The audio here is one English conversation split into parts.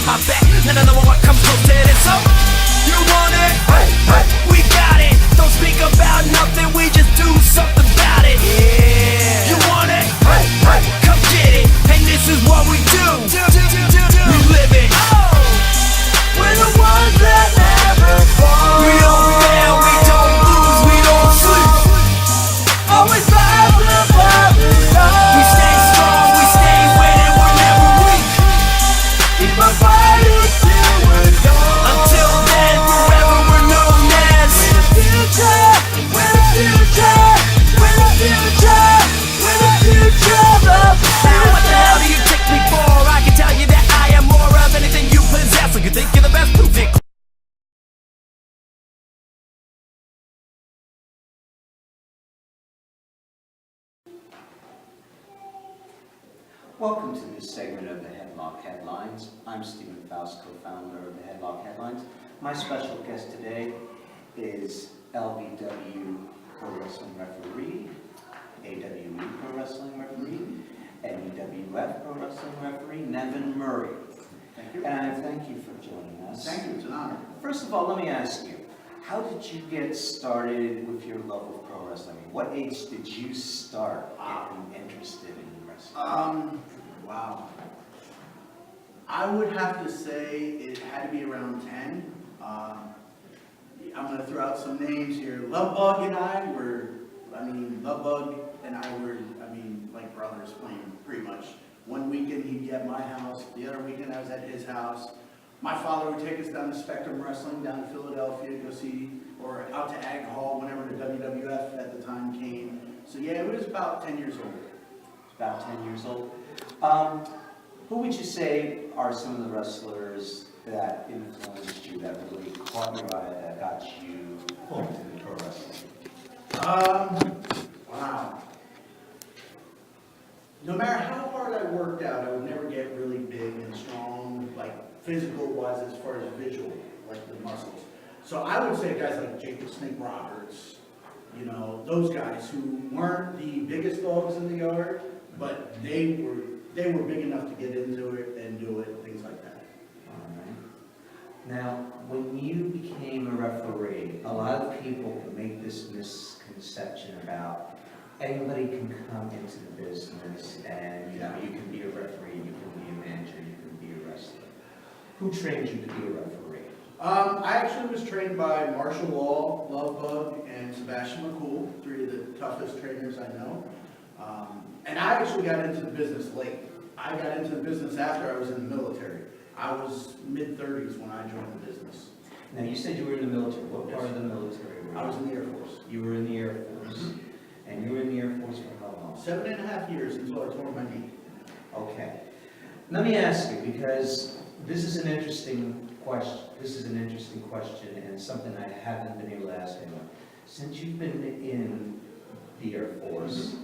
my back. None of no one comes close to this. So, you want it? Hey, hey, we got it. Don't speak about nothing, we just do something about it. Yeah. You want it? Hey, hey, come get it. And this is what we do. We live it. Oh, we're the ones that never fall. We don't fail, we don't lose, we don't sleep. Always fighting above it all. We stay strong, we stay winning, we're never weak. Keep on fighting till we're gone. Until then, forever we're known as we're the future, we're the future, we're the future, we're the future of now what the hell do you take me for? I can tell you that I am more of anything you possess. So you think you're the best, prove it. Welcome to this segment of the Headlock Headlines. I'm Stephen Faust, co-founder of the Headlock Headlines. My special guest today is LBW Pro Wrestling Referee, AWE Pro Wrestling Referee, NEWF Pro Wrestling Referee, Nevin Maury. Thank you. And I thank you for joining us. Thank you, it's an honor. First of all, let me ask you, how did you get started with your love of pro wrestling? What age did you start getting interested in wrestling? Wow. I would have to say it had to be around 10. I'm going to throw out some names here. Lovebug and I were, Lovebug and I were, like brothers playing pretty much. One weekend he'd be at my house, the other weekend I was at his house. My father would take us down to Spectrum Wrestling down to Philadelphia to go see, or out to Ag Hall whenever the WWF at the time came. So yeah, it was about 10 years old. About 10 years old. Who would you say are some of the wrestlers that influenced you, that really caught your eye, that got you hooked into pro wrestling? Wow. No matter how hard I worked out, I would never get really big and strong, like physical-wise as far as visual, like the muscles. So I would say guys like Jake the Snake Roberts, you know, those guys who weren't the biggest dogs in the yard, but they were big enough to get into it and do it, things like that. All right. Now, when you became a referee, a lot of people make this misconception about anybody can come into the business and you can be a referee, you can be a manager, you can be a wrestler. Who trained you to be a referee? I actually was trained by Marshall Law, Lovebug, and Sebastian McCool, three of the toughest trainers I know. And I actually got into the business late. I got into the business after I was in the military. I was mid-30s when I joined the business. Now, you said you were in the military. What part of the military were you? I was in the Air Force. You were in the Air Force. And you were in the Air Force for how long? 7.5 years until I tore my knee. Okay. Let me ask you, because this is an interesting question. This is an interesting question and something I haven't been able to ask anyone. Since you've been in the Air Force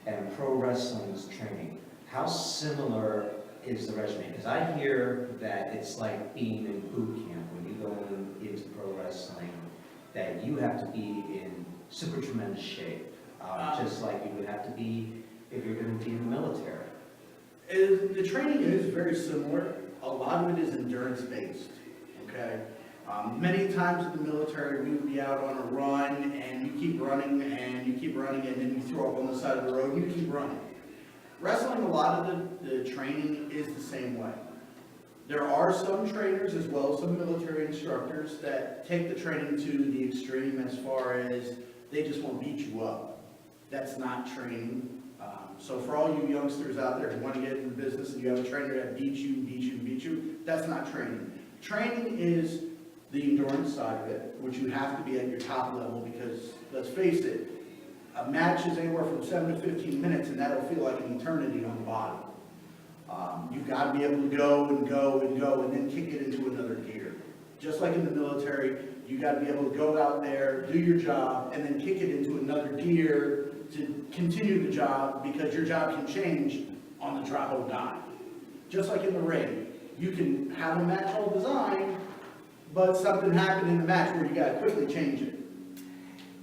and pro wrestling's training, how similar is the regimen? Because I hear that it's like being in boot camp when you go into pro wrestling, that you have to be in super tremendous shape, just like you would have to be if you're going to be in the military. The training is very similar. A lot of it is endurance-based, okay? Many times in the military, we would be out on a run, and you keep running, and you keep running, and then you throw up on the side of the road, and you keep running. Wrestling, a lot of the training is the same way. There are some trainers, as well as some military instructors, that take the training to the extreme as far as they just want to beat you up. That's not training. So for all you youngsters out there who want to get into the business and you have a trainer that beats you, that's not training. Training is the endurance side of it, which you have to be at your top level because, let's face it, a match is anywhere from 7 to 15 minutes and that'll feel like an eternity on the bottom. You've got to be able to go and go and go and then kick it into another gear. Just like in the military, you got to be able to go out there, do your job, and then kick it into another gear to continue the job because your job can change on the drop of a dime. Just like in the ring, you can have a match all designed, but something happened in the match where you got to quickly change it.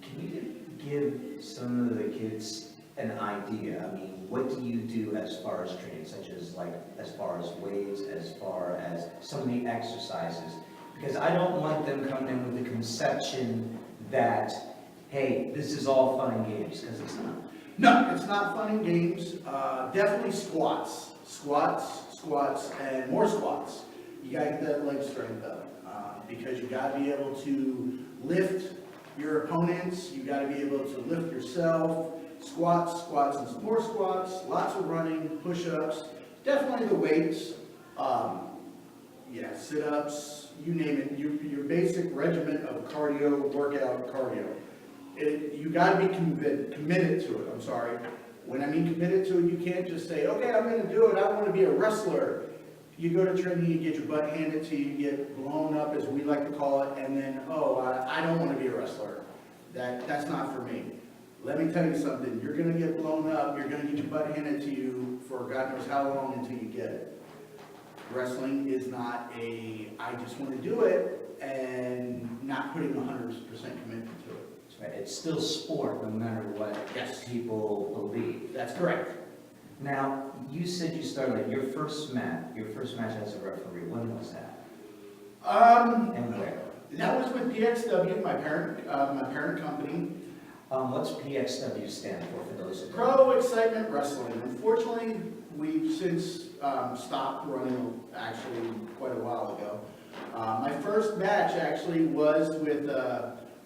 Can you give some of the kids an idea, I mean, what do you do as far as training, such as like, as far as weights, as far as some of the exercises? Because I don't want them coming in with the conception that, hey, this is all fun and games, because it's not. No, it's not fun and games. Definitely squats. Squats, and more squats. You gotta get that leg strength up, because you gotta be able to lift your opponents, you gotta be able to lift yourself. Squats, and more squats, lots of running, push-ups, definitely the weights, sit-ups, you name it, your basic regimen of workout cardio. You gotta be committed to it, I'm sorry. When I mean committed to it, you can't just say, okay, I'm gonna do it, I wanna be a wrestler. You go to training, you get your butt handed to you, you get blown up, as we like to call it, and then, I don't wanna be a wrestler. That's not for me. Let me tell you something, you're gonna get blown up, you're gonna get your butt handed to you for God knows how long until you get it. Wrestling is not I just wanna do it, and not putting 100% commitment to it. That's right. It's still sport, no matter what Yes. people believe. That's correct. Now, you said you started, like, your first match as a referee, when was that? And where? That was with PXW, my parent company. What's PXW stand for those who don't? Pro Excitement Wrestling. Unfortunately, we've since stopped running, actually, quite a while ago. My first match actually was with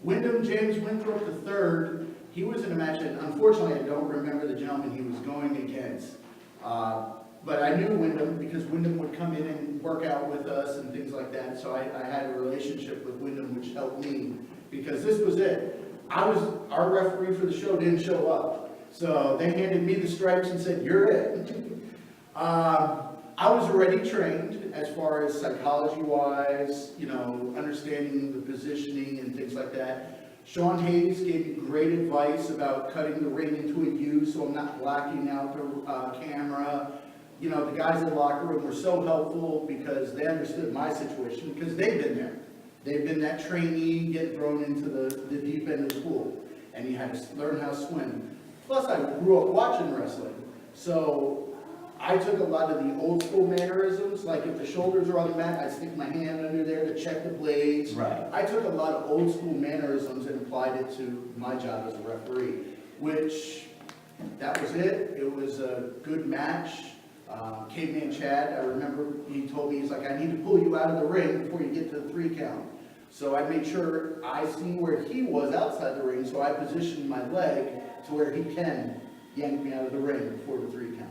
Wyndham James Winthrop III. He was in a match, and unfortunately, I don't remember the gentleman he was going against. But I knew Wyndham because Wyndham would come in and work out with us and things like that. So I had a relationship with Wyndham, which helped me because this was it. Our referee for the show didn't show up. So they handed me the stripes and said, you're it. I was already trained as far as psychology-wise, understanding the positioning and things like that. Sean Hayes gave me great advice about cutting the ring into a U so I'm not blacking out the camera. The guys in the locker room were so helpful because they understood my situation because they've been there. They've been that trainee getting thrown into the deep end of the pool, and you had to learn how to swim. Plus, I grew up watching wrestling, so I took a lot of the old school mannerisms, like if the shoulders are on the mat, I stick my hand under there to check the blades. Right. I took a lot of old school mannerisms and applied it to my job as a referee, which, that was it. It was a good match. Caveman Chad, I remember he told me, he's like, I need to pull you out of the ring before you get to the 3 count. So I made sure I see where he was outside the ring, so I positioned my leg to where he can yank me out of the ring before the 3 count.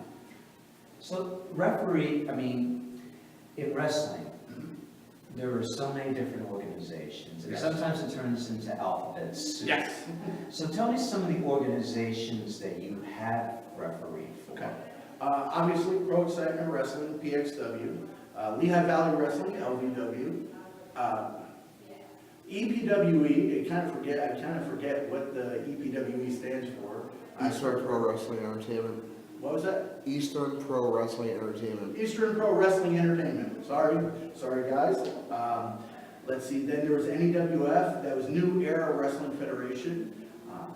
So referee, in wrestling, there are so many different organizations, and Yes. sometimes it turns into alphabet soup. Yes. So tell me some of the organizations that you have refereed for. Okay. Obviously, Pro Excitement Wrestling, PXW, Lehigh Valley Wrestling, LVW, EPWE. I kind of forget what the EPWE stands for. Eastern Pro Wrestling Entertainment. What was that? Eastern Pro Wrestling Entertainment. Eastern Pro Wrestling Entertainment. Sorry guys. Let's see. Then there was NEWF. That was New Era Wrestling Federation.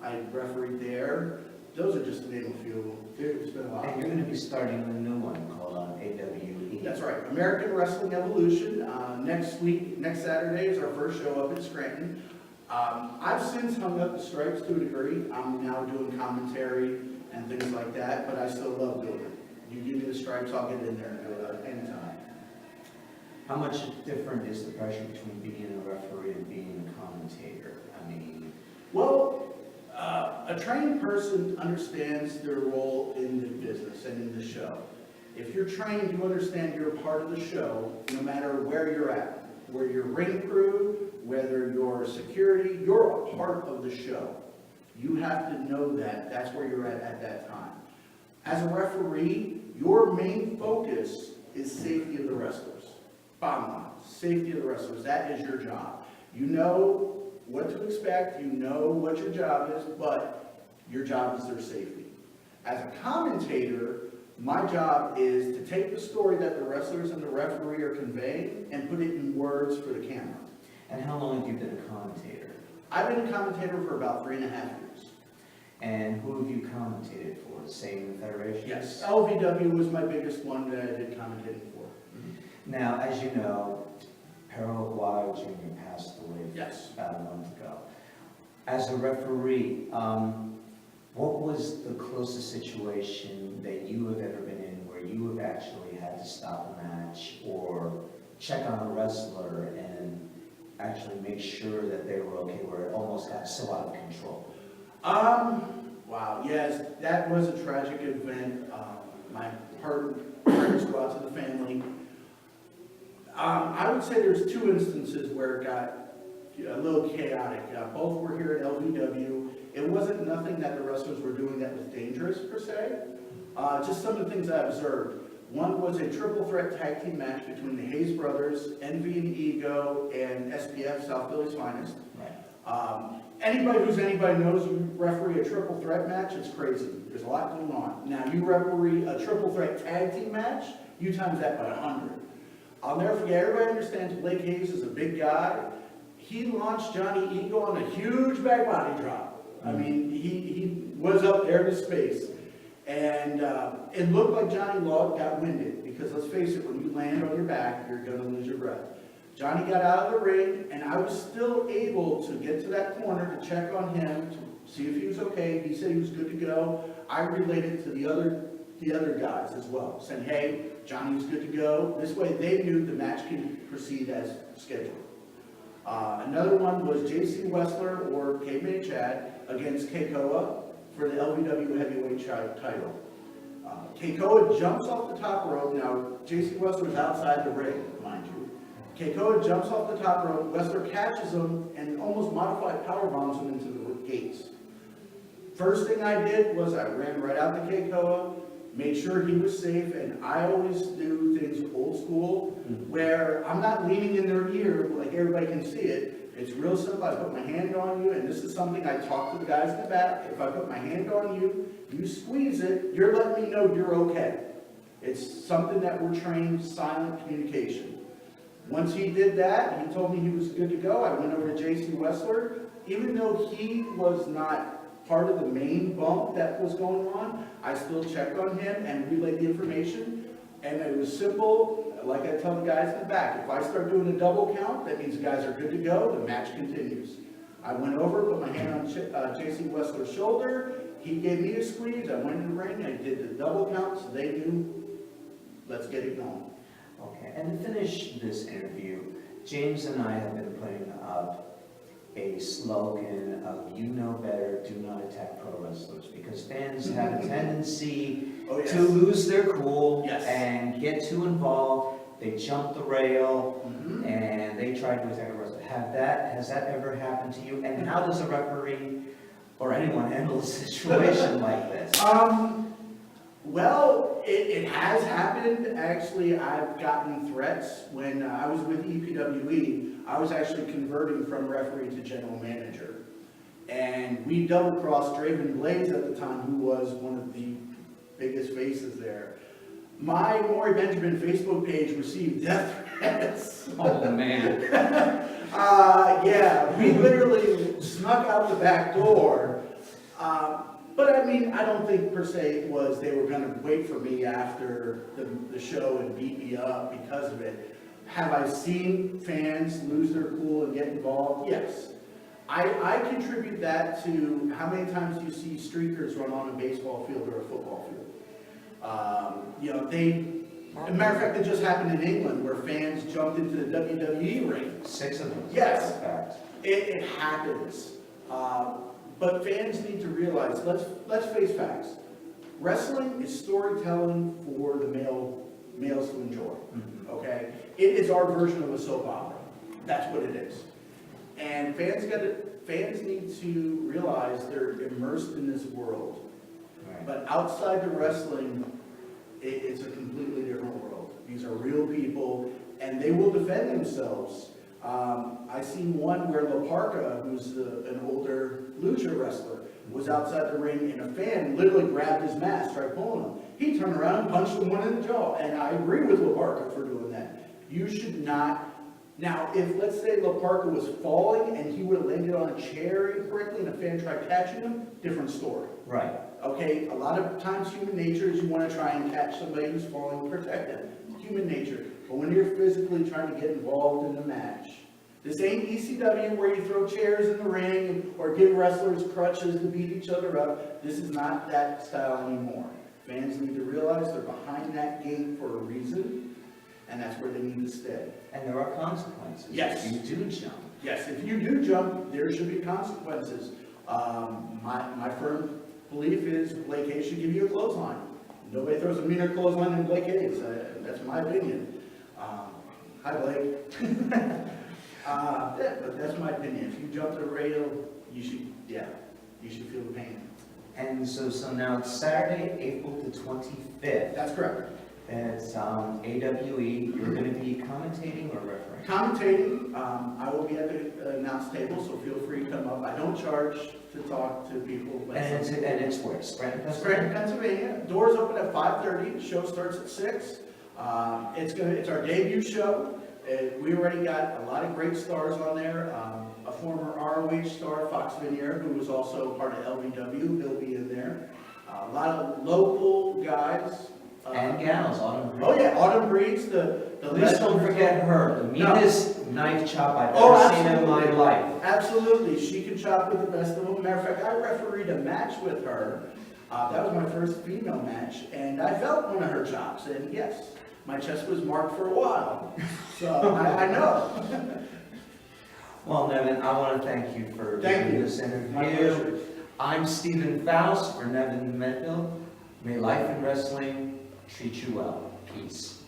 I refereed there. Those are just to name a few. There's been a lot. And you're going to be starting a new one called AWE. That's right. American Wrestling Evolution. Next Saturday is our first show up in Scranton. I've since hung up the stripes to a degree. I'm now doing commentary and things like that, but I still love doing it. You give me the stripes, I'll get in there and do it anytime. How much different is the pressure between being a referee and being a commentator? Well, a trained person understands their role in the business and in the show. If you're trained, you understand you're a part of the show, no matter where you're at. Whether you're ring crew, whether you're security, you're a part of the show. You have to know that. That's where you're at that time. As a referee, your main focus is safety of the wrestlers. Bottom line, safety of the wrestlers. That is your job. You know what to expect, you know what your job is, but your job is their safety. As a commentator, my job is to take the story that the wrestlers and the referee are conveying and put it in words for the camera. And how long have you been a commentator? I've been a commentator for about 3.5 years. And who have you commentated for? The same federations? Yes, LVW was my biggest one that I did commentating for. Now, as you know, Perro Aguayo Jr. passed away Yes. about a month ago. As a referee, what was the closest situation that you have ever been in where you have actually had to stop a match or check on a wrestler and actually make sure that they were okay, where it almost got so out of control? Wow, yes, that was a tragic event. My prayers go out to the family. I would say there's two instances where it got a little chaotic. Both were here at LVW. It wasn't nothing that the wrestlers were doing that was dangerous per se. Just some of the things I observed. One was a triple threat tag team match between the Hayes brothers, Envy and Ego, and SPF, South Philly's Finest. Anybody knows you referee a triple threat match, it's crazy. There's a lot going on. Now, you referee a triple threat tag team match, you times that by 100. I'll never forget, everybody understands Blake Hayes is a big guy. He launched Johnny Ego on a huge back body drop. I mean, he was up there to space. And it looked like Johnny Law got winded, because let's face it, when you land on your back, you're gonna lose your breath. Johnny got out of the ring, and I was still able to get to that corner to check on him, to see if he was okay. He said he was good to go. I relayed it to the other guys as well, saying, hey, Johnny was good to go. This way they knew the match could proceed as scheduled. Another one was J.C. Wessler, or Caveman Chad, against Keikoa for the LVW heavyweight title. Keikoa jumps off the top rope. Now, J.C. Wessler is outside the ring, mind you. Keikoa jumps off the top rope, Wessler catches him, and almost modified power bombs him into the gates. First thing I did was I ran right out to Keikoa, made sure he was safe, and I always do things old school, where I'm not leaning in their ear like everybody can see it. It's real simple. I put my hand on you, and this is something I talk to the guys in the back. If I put my hand on you, you squeeze it, you're letting me know you're okay. It's something that we're trained, silent communication. Once he did that, he told me he was good to go. I went over to J.C. Wessler. Even though he was not part of the main bump that was going on, I still checked on him and relayed the information. And it was simple, like I tell the guys in the back. If I start doing a double count, that means the guys are good to go, the match continues. I went over, put my hand on J.C. Wessler's shoulder. He gave me a squeeze. I went in the ring. I did the double count, so they knew, let's get it going. Okay, and to finish this interview, James and I have been putting up a slogan of "You know better, do not attack pro wrestlers," because fans have a tendency to lose their cool and get too involved. They jump the rail and they try to attack a wrestler. Has that ever happened to you? And how does a referee or anyone handle a situation like this? Well, it has happened. Actually, I've gotten threats. When I was with EPWE, I was actually converting from referee to general manager. And we double-crossed Draven Blades at the time, who was one of the biggest faces there. My Mory Benjamin Facebook page received death threats. Oh, man. Yeah, we literally snuck out the back door. But I mean, I don't think per se it was they were going to wait for me after the show and beat me up because of it. Have I seen fans lose their cool and get involved? Yes. I contribute that to how many times you see streakers run on a baseball field or a football field. You know, as a matter of fact, it just happened in England where fans jumped into the WWE ring. 6 of them. Yes, it happens. But fans need to realize, let's face facts. Wrestling is storytelling for the males to enjoy. Okay? It is our version of a soap opera. That's what it is. And fans need to realize they're immersed in this world. Right. But outside the wrestling, it's a completely different world. These are real people, and they will defend themselves. I seen one where La Parka, who's an older lucha wrestler, was outside the ring, and a fan literally grabbed his mask, tried pulling him. He turned around and punched him one in the jaw, and I agree with La Parka for doing that. You should not Now, if, let's say, La Parca was falling and he would have landed on a chair incorrectly and a fan tried catching him, different story. Right. Okay, a lot of times human nature is you want to try and catch somebody who's falling and protect them. Human nature. But when you're physically trying to get involved in the match, this ain't ECW where you throw chairs in the ring or give wrestlers crutches to beat each other up. This is not that style anymore. Fans need to realize they're behind that gate for a reason, and that's where they need to stay. And there are consequences. Yes. If you do jump. Yes, if you do jump, there should be consequences. My firm belief is Blake Hayes should give you a clothesline. Nobody throws a meaner clothesline than Blake Hayes. That's my opinion. Hi, Blake. Yeah, but that's my opinion. If you jump the rail, you should feel the pain. And so now it's Saturday, April the 25th. That's correct. It's AWE. You're going to be commentating or refereeing? Commentating, I will be at the announce table, so feel free to come up. I don't charge to talk to people. And it's where? Scranton, Scranton, Pennsylvania. Doors open at 5:30. Show starts at 6. It's our debut show. We already got a lot of great stars on there. A former ROH star, Fox Vanier, who was also part of LBW, he'll be in there. A lot of local guys. And gals, Autumn Breeze. Oh yeah, Autumn Breeze, the Please don't forget her, the meanest knife chop I've Oh, ever seen in absolutely. my life. Absolutely, she can chop with the best of them. Matter of fact, I refereed a match with her. That was my first female match, and I felt one of her chops, and yes, my chest was marked for a while. So I know. Well, Nevin, I want to thank you for Thank doing you. this My interview. pleasure. I'm Stephen Faust for Nevin Maury. May life and wrestling treat you well. Peace.